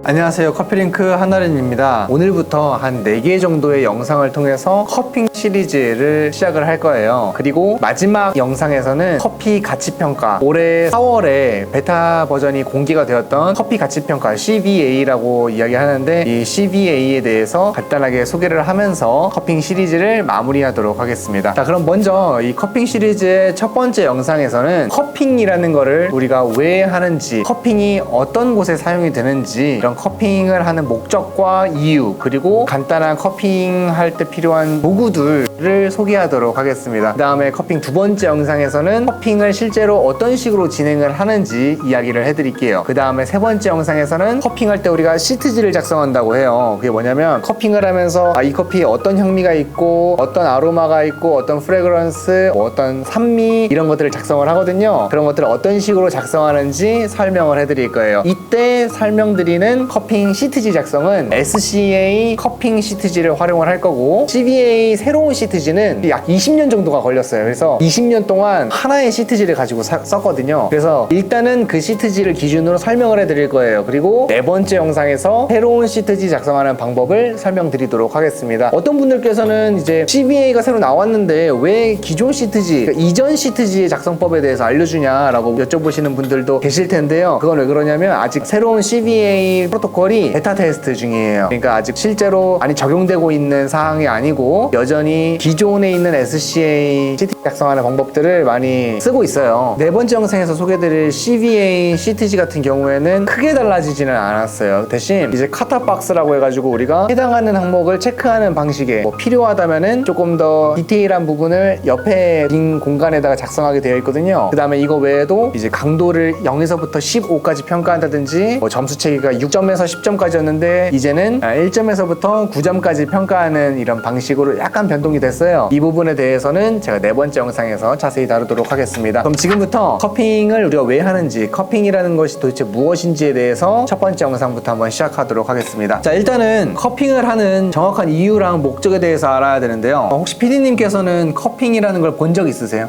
안녕하세요, 커피링크 한나른입니다. 오늘부터 한 4개 정도의 영상을 통해서 커핑 시리즈를 시작을 할 거예요. 그리고 마지막 영상에서는 커피 가치평가, 올해 4월에 베타 버전이 공개가 되었던 커피 가치평가 CVA라고 이야기하는데, 이 CVA에 대해서 간단하게 소개를 하면서 커핑 시리즈를 마무리하도록 하겠습니다. 자, 그럼 먼저 이 커핑 시리즈의 첫 번째 영상에서는 커핑이라는 거를 우리가 왜 하는지, 커핑이 어떤 곳에 사용이 되는지, 이런 커핑을 하는 목적과 이유, 그리고 간단한 커핑할 때 필요한 도구들을 소개하도록 하겠습니다. 그 다음에 커핑 두 번째 영상에서는 커핑을 실제로 어떤 식으로 진행을 하는지 이야기를 해드릴게요. 그 다음에 세 번째 영상에서는 커핑할 때 우리가 시트지를 작성한다고 해요. 그게 뭐냐면, 커핑을 하면서 이 커피에 어떤 향미가 있고, 어떤 아로마가 있고, 어떤 프레그런스, 어떤 산미, 이런 것들을 작성을 하거든요. 그런 것들을 어떤 식으로 작성하는지 설명을 해드릴 거예요. 이때 설명드리는 커핑 시트지 작성은 SCA 커핑 시트지를 활용을 할 거고, CVA 새로운 시트지는 약 20년 정도가 걸렸어요. 그래서 20년 동안 하나의 시트지를 가지고 썼거든요. 그래서 일단은 그 시트지를 기준으로 설명을 해드릴 거예요. 그리고 네 번째 영상에서 새로운 시트지 작성하는 방법을 설명드리도록 하겠습니다. 어떤 분들께서는 이제 CVA가 새로 나왔는데 왜 기존 시트지, 그러니까 이전 시트지의 작성법에 대해서 알려주냐라고 여쭤보시는 분들도 계실 텐데요. 그건 왜 그러냐면, 아직 새로운 CVA 프로토콜이 베타 테스트 중이에요. 그러니까 아직 실제로 많이 적용되고 있는 사항이 아니고, 여전히 기존에 있는 SCA 시트지 작성하는 방법들을 많이 쓰고 있어요. 네 번째 영상에서 소개드릴 CVA 시트지 같은 경우에는 크게 달라지지는 않았어요. 대신 이제 카타박스라고 해가지고 우리가 해당하는 항목을 체크하는 방식에 필요하다면은 조금 더 디테일한 부분을 옆에 빈 공간에다가 작성하게 되어 있거든요. 그 다음에 이거 외에도 이제 강도를 0에서부터 15까지 평가한다든지, 점수 체계가 6점에서 10점까지였는데 이제는 1점에서부터 9점까지 평가하는 이런 방식으로 약간 변동이 됐어요. 이 부분에 대해서는 제가 네 번째 영상에서 자세히 다루도록 하겠습니다. 그럼 지금부터 커핑을 우리가 왜 하는지, 커핑이라는 것이 도대체 무엇인지에 대해서 첫 번째 영상부터 한번 시작하도록 하겠습니다. 자, 일단은 커핑을 하는 정확한 이유랑 목적에 대해서 알아야 되는데요. 혹시 PD님께서는 커핑이라는 걸 본 적 있으세요?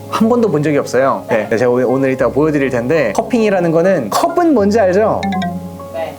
한 번도 본 적이 없어요. 네, 제가 오늘 이따가 보여드릴 텐데, 커핑이라는 거는, 컵은 뭔지 알죠? 네.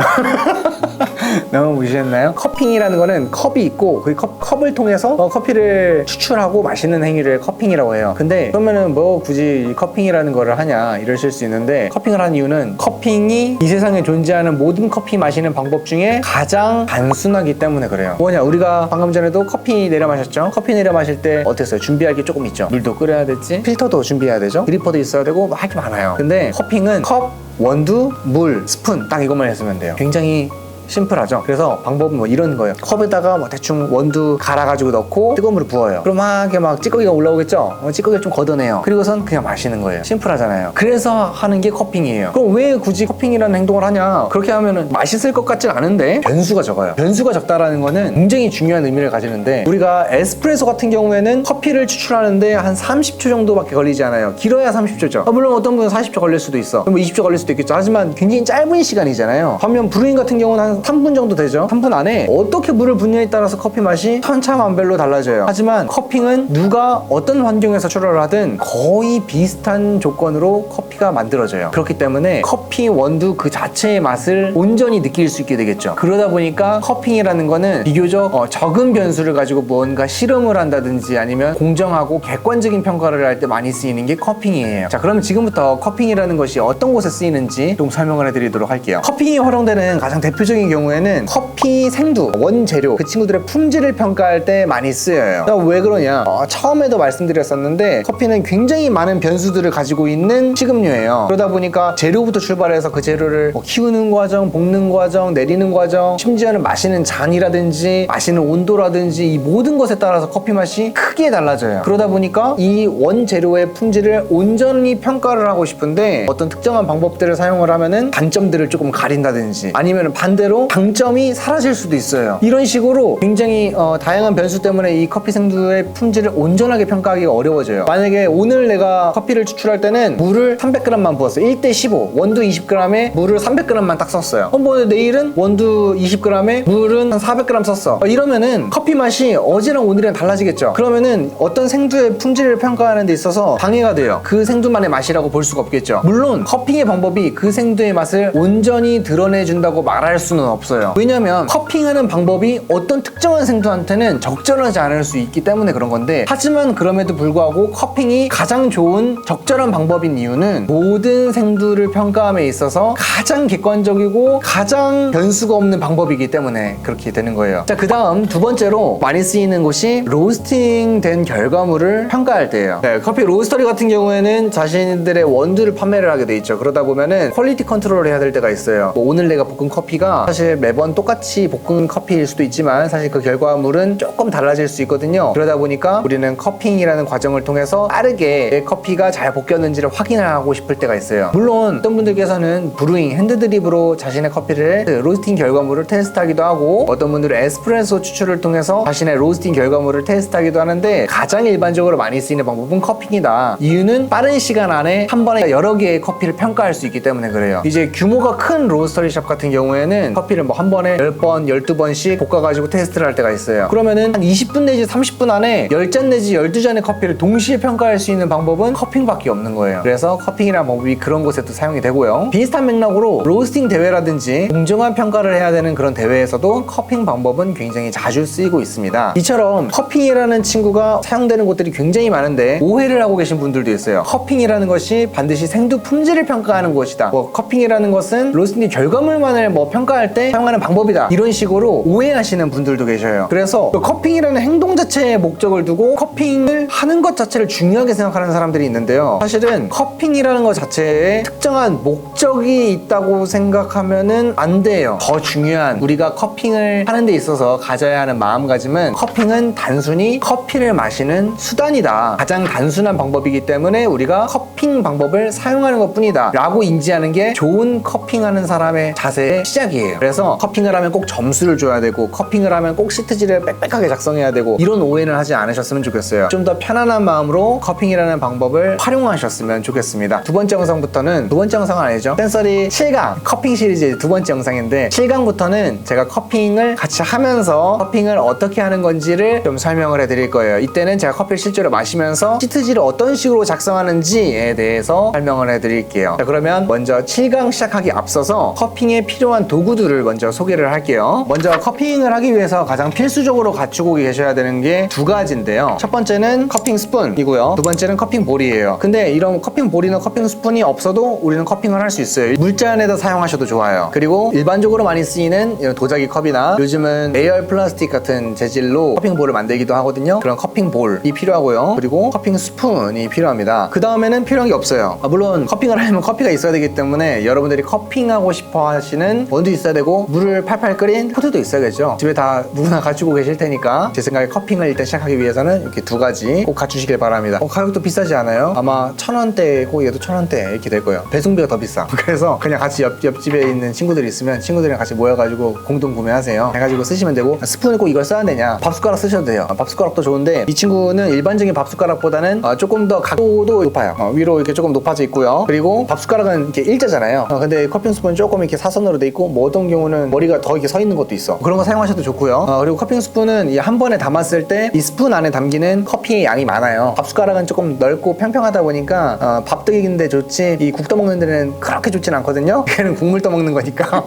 너무 무시했나요? 커핑이라는 거는 컵이 있고, 그 컵을 통해서 커피를 추출하고 마시는 행위를 커핑이라고 해요. 근데 그러면은 뭐 굳이 커핑이라는 거를 하냐 이러실 수 있는데, 커핑을 하는 이유는 커핑이 이 세상에 존재하는 모든 커피 마시는 방법 중에 가장 단순하기 때문에 그래요. 뭐냐, 우리가 방금 전에도 커피 내려 마셨죠? 커피 내려 마실 때 어땠어요? 준비할 게 조금 있죠. 물도 끓여야 됐지, 필터도 준비해야 되죠, 드리퍼도 있어야 되고, 할 게 많아요. 근데 커핑은 컵, 원두, 물, 스푼, 딱 이것만 했으면 돼요. 굉장히 심플하죠. 그래서 방법은 뭐 이런 거예요. 컵에다가 뭐 대충 원두 갈아가지고 넣고 뜨거운 물을 부어요. 그럼 막 찌꺼기가 올라오겠죠? 찌꺼기를 좀 걷어내요. 그리고선 그냥 마시는 거예요. 심플하잖아요. 그래서 하는 게 커핑이에요. 그럼 왜 굳이 커핑이라는 행동을 하냐? 그렇게 하면은 맛있을 것 같진 않은데 변수가 적어요. 변수가 적다라는 거는 굉장히 중요한 의미를 가지는데, 우리가 에스프레소 같은 경우에는 커피를 추출하는데 한 30초 정도밖에 걸리지 않아요. 길어야 30초죠. 물론 어떤 분은 40초 걸릴 수도 있어. 뭐 20초 걸릴 수도 있겠죠. 하지만 굉장히 짧은 시간이잖아요. 반면 브루잉 같은 경우는 한 3분 정도 되죠. 3분 안에 어떻게 물을 붓느냐에 따라서 커피 맛이 천차만별로 달라져요. 하지만 커핑은 누가 어떤 환경에서 출하를 하든 거의 비슷한 조건으로 커피가 만들어져요. 그렇기 때문에 커피 원두 그 자체의 맛을 온전히 느낄 수 있게 되겠죠. 그러다 보니까 커핑이라는 거는 비교적 적은 변수를 가지고 뭔가 실험을 한다든지, 아니면 공정하고 객관적인 평가를 할 때 많이 쓰이는 게 커핑이에요. 자, 그러면 지금부터 커핑이라는 것이 어떤 곳에 쓰이는지 좀 설명을 해드리도록 할게요. 커핑이 활용되는 가장 대표적인 경우에는 커피 생두, 원재료, 그 친구들의 품질을 평가할 때 많이 쓰여요. 왜 그러냐, 처음에도 말씀드렸었는데, 커피는 굉장히 많은 변수들을 가지고 있는 식음료예요. 그러다 보니까 재료부터 출발해서 그 재료를 키우는 과정, 볶는 과정, 내리는 과정, 심지어는 마시는 잔이라든지 마시는 온도라든지, 이 모든 것에 따라서 커피 맛이 크게 달라져요. 그러다 보니까 이 원재료의 품질을 온전히 평가를 하고 싶은데, 어떤 특정한 방법들을 사용을 하면은 단점들을 조금 가린다든지, 아니면 반대로 장점이 사라질 수도 있어요. 이런 식으로 굉장히 다양한 변수 때문에 이 커피 생두의 품질을 온전하게 평가하기가 어려워져요. 만약에 오늘 내가 커피를 추출할 때는 물을 300g만 부었어요. 1대15, 원두 20g에 물을 300g만 딱 썼어요. 뭐 내일은 원두 20g에 물은 한 400g 썼어. 이러면은 커피 맛이 어제랑 오늘이랑 달라지겠죠. 그러면은 어떤 생두의 품질을 평가하는 데 있어서 방해가 돼요. 그 생두만의 맛이라고 볼 수가 없겠죠. 물론 커핑의 방법이 그 생두의 맛을 온전히 드러내준다고 말할 수는 수는 없어요. 왜냐면 커핑하는 방법이 어떤 특정한 생두한테는 적절하지 않을 수 있기 때문에 그런 건데, 하지만 그럼에도 불구하고 커핑이 가장 좋은 적절한 방법인 이유는 모든 생두를 평가함에 있어서 가장 객관적이고 가장 변수가 없는 방법이기 때문에 그렇게 되는 거예요. 자, 그 다음 두 번째로 많이 쓰이는 곳이 로스팅 된 결과물을 평가할 때예요. 네, 커피 로스터리 같은 경우에는 자신들의 원두를 판매를 하게 돼 있죠. 그러다 보면은 퀄리티 컨트롤을 해야 될 때가 있어요. 뭐 오늘 내가 볶은 커피가 사실 매번 똑같이 볶은 커피일 수도 있지만 사실 그 결과물은 조금 달라질 수 있거든요. 그러다 보니까 우리는 커핑이라는 과정을 통해서 빠르게 내 커피가 잘 볶였는지를 확인하고 싶을 때가 있어요. 물론 어떤 분들께서는 브루잉, 핸드드립으로 자신의 커피를 로스팅 결과물을 테스트하기도 하고, 어떤 분들은 에스프레소 추출을 통해서 자신의 로스팅 결과물을 테스트하기도 하는데, 가장 일반적으로 많이 쓰이는 방법은 커핑이다. 이유는 빠른 시간 안에 한 번에 여러 개의 커피를 평가할 수 있기 때문에 그래요. 이제 규모가 큰 로스터리샵 같은 경우에는 커피를 뭐 한 번에 10번, 12번씩 볶아가지고 테스트를 할 때가 있어요. 그러면은 한 20분 내지 30분 안에 10잔 내지 12잔의 커피를 동시에 평가할 수 있는 방법은 커핑밖에 없는 거예요. 그래서 커핑이라는 방법이 그런 곳에 또 사용이 되고요. 비슷한 맥락으로 로스팅 대회라든지 공정한 평가를 해야 되는 그런 대회에서도 커핑 방법은 굉장히 자주 쓰이고 있습니다. 이처럼 커핑이라는 친구가 사용되는 곳들이 굉장히 많은데 오해를 하고 계신 분들도 있어요. 커핑이라는 것이 반드시 생두 품질을 평가하는 것이다. 뭐 커핑이라는 것은 로스팅 결과물만을 뭐 평가할 때 사용하는 방법이다. 이런 식으로 오해하시는 분들도 계셔요. 그래서 커핑이라는 행동 자체의 목적을 두고 커핑을 하는 것 자체를 중요하게 생각하는 사람들이 있는데요. 사실은 커핑이라는 것 자체에 특정한 목적이 있다고 생각하면은 안 돼요. 더 중요한 우리가 커핑을 하는 데 있어서 가져야 하는 마음가짐은, 커핑은 단순히 커피를 마시는 수단이다. 가장 단순한 방법이기 때문에 우리가 커핑 방법을 사용하는 것 뿐이다 라고 인지하는 게 좋은 커핑하는 사람의 자세의 시작이에요. 그래서 커핑을 하면 꼭 점수를 줘야 되고, 커핑을 하면 꼭 시트지를 빽빽하게 작성해야 되고, 이런 오해는 하지 않으셨으면 좋겠어요. 좀 더 편안한 마음으로 커핑이라는 방법을 활용하셨으면 좋겠습니다. 두 번째 영상부터는, 두 번째 영상은 아니죠, 센서리 7강 커핑 시리즈 두 번째 영상인데, 7강부터는 제가 커핑을 같이 하면서 커핑을 어떻게 하는 건지를 좀 설명을 해드릴 거예요. 이때는 제가 커피를 실제로 마시면서 시트지를 어떤 식으로 작성하는지에 대해서 설명을 해드릴게요. 자, 그러면 먼저 7강 시작하기 앞서서 커핑에 필요한 도구들을 먼저 소개를 할게요. 먼저 커핑을 하기 위해서 가장 필수적으로 갖추고 계셔야 되는 게 두 가지인데요. 첫 번째는 커핑 스푼이고요. 두 번째는 커핑 볼이에요. 근데 이런 커핑 볼이나 커핑 스푼이 없어도 우리는 커핑을 할 수 있어요. 물잔에다 사용하셔도 좋아요. 그리고 일반적으로 많이 쓰이는 이런 도자기 컵이나 요즘은 에어 플라스틱 같은 재질로 커핑 볼을 만들기도 하거든요. 그런 커핑 볼이 필요하고요. 그리고 커핑 스푼이 필요합니다. 그 다음에는 필요한 게 없어요. 물론 커핑을 하려면 커피가 있어야 되기 때문에 여러분들이 커핑하고 싶어 하시는 원두 있어야 되고, 물을 팔팔 끓인 포트도 있어야겠죠. 집에 다 누구나 갖추고 계실 테니까 제 생각에 커핑을 일단 시작하기 위해서는 이렇게 두 가지 꼭 갖추시길 바랍니다. 가격도 비싸지 않아요? 아마 1,000원대고 얘도 1,000원대 이렇게 될 거예요. 배송비가 더 비싸. 그래서 그냥 같이 옆집에 있는 친구들이 있으면 친구들이랑 같이 모여가지고 공동 구매하세요. 해가지고 쓰시면 되고, 스푼을 꼭 이걸 써야 되냐, 밥숟가락 쓰셔도 돼요. 밥숟가락도 좋은데 이 친구는 일반적인 밥숟가락보다는 조금 더 각도도 높아요. 위로 이렇게 조금 높아져 있고요. 그리고 밥숟가락은 이렇게 일자잖아요. 근데 커핑 스푼은 조금 이렇게 사선으로 돼 있고, 뭐 어떤 경우는 머리가 더 이렇게 서 있는 것도 있어. 그런 거 사용하셔도 좋고요. 그리고 커핑 스푼은 이 한 번에 담았을 때 이 스푼 안에 담기는 커피의 양이 많아요. 밥숟가락은 조금 넓고 평평하다 보니까 밥 뜨기인데 좋지, 이 국 떠먹는 데는 그렇게 좋진 않거든요. 얘는 국물 떠먹는 거니까.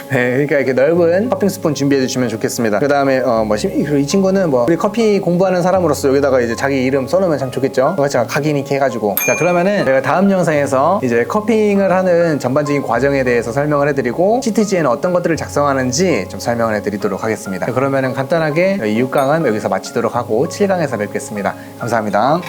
네, 그러니까 이렇게 넓은 커핑 스푼 준비해 주시면 좋겠습니다. 그 다음에 그리고 이 친구는 뭐 우리 커피 공부하는 사람으로서 여기다가 이제 자기 이름 써놓으면 참 좋겠죠. 제가 각인 이렇게 해가지고. 자, 그러면은 제가 다음 영상에서 이제 커핑을 하는 전반적인 과정에 대해서 설명을 해드리고, 시트지에는 어떤 것들을 작성하는지 좀 설명을 해드리도록 하겠습니다. 자, 그러면은 간단하게 이 6강은 여기서 마치도록 하고 7강에서 뵙겠습니다. 감사합니다.